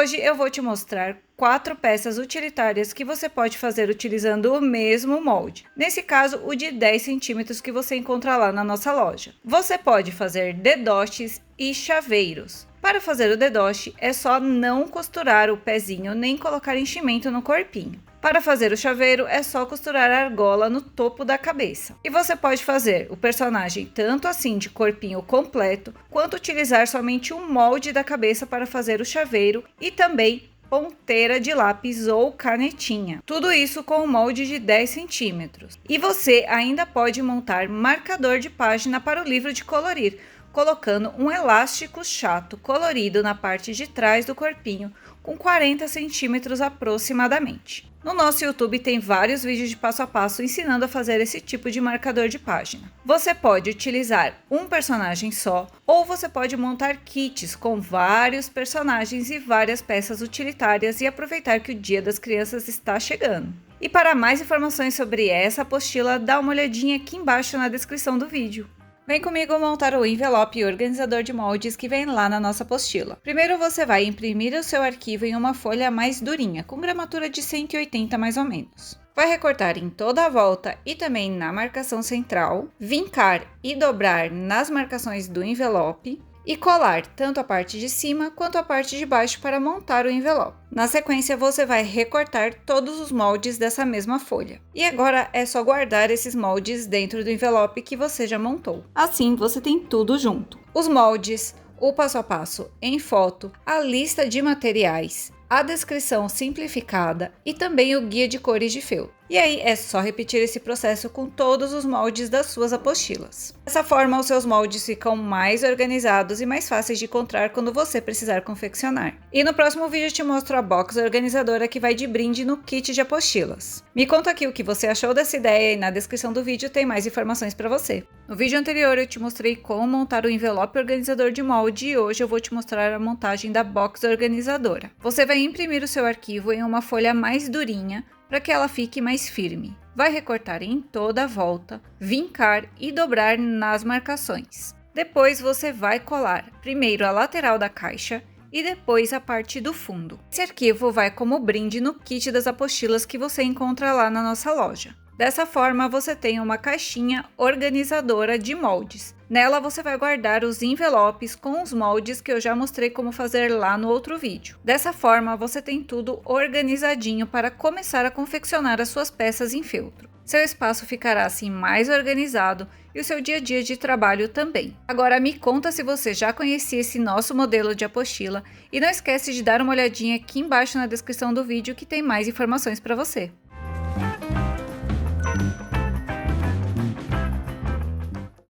Hoje eu vou te mostrar 4 peças utilitárias que você pode fazer utilizando o mesmo molde. Nesse caso, o de 10 centímetros que você encontra lá na nossa loja. Você pode fazer dedoches e chaveiros. Para fazer o dedoche, é só não costurar o pezinho nem colocar enchimento no corpinho. Para fazer o chaveiro, é só costurar a argola no topo da cabeça. E você pode fazer o personagem tanto assim de corpinho completo, quanto utilizar somente um molde da cabeça para fazer o chaveiro e também ponteira de lápis ou canetinha. Tudo isso com um molde de 10 centímetros. E você ainda pode montar marcador de página para o livro de colorir, colocando um elástico chato colorido na parte de trás do corpinho, com 40 centímetros aproximadamente. No nosso YouTube tem vários vídeos de passo a passo ensinando a fazer esse tipo de marcador de página. Você pode utilizar um personagem só, ou você pode montar kits com vários personagens e várias peças utilitárias e aproveitar que o Dia das Crianças está chegando. E para mais informações sobre essa apostila, dá uma olhadinha aqui embaixo na descrição do vídeo. Vem comigo montar o envelope e organizador de moldes que vem lá na nossa apostila. Primeiro você vai imprimir o seu arquivo em uma folha mais durinha, com gramatura de 180 mais ou menos. Vai recortar em toda a volta e também na marcação central, vincar e dobrar nas marcações do envelope e colar tanto a parte de cima quanto a parte de baixo para montar o envelope. Na sequência, você vai recortar todos os moldes dessa mesma folha. E agora é só guardar esses moldes dentro do envelope que você já montou. Assim, você tem tudo junto. Os moldes, o passo a passo em foto, a lista de materiais, a descrição simplificada e também o guia de cores de feltro. E aí é só repetir esse processo com todos os moldes das suas apostilas. Dessa forma, os seus moldes ficam mais organizados e mais fáceis de encontrar quando você precisar confeccionar. E no próximo vídeo eu te mostro a box organizadora que vai de brinde no kit de apostilas. Me conta aqui o que você achou dessa ideia e na descrição do vídeo tem mais informações para você. No vídeo anterior eu te mostrei como montar o envelope organizador de molde e hoje eu vou te mostrar a montagem da box organizadora. Você vai imprimir o seu arquivo em uma folha mais durinha, para que ela fique mais firme. Vai recortar em toda a volta, vincar e dobrar nas marcações. Depois você vai colar primeiro a lateral da caixa e depois a parte do fundo. Esse arquivo vai como brinde no kit das apostilas que você encontra lá na nossa loja. Dessa forma, você tem uma caixinha organizadora de moldes. Nela você vai guardar os envelopes com os moldes que eu já mostrei como fazer lá no outro vídeo. Dessa forma, você tem tudo organizadinho para começar a confeccionar as suas peças em feltro. Seu espaço ficará assim mais organizado e o seu dia a dia de trabalho também. Agora me conta se você já conhecia esse nosso modelo de apostila e não esquece de dar uma olhadinha aqui embaixo na descrição do vídeo que tem mais informações para você.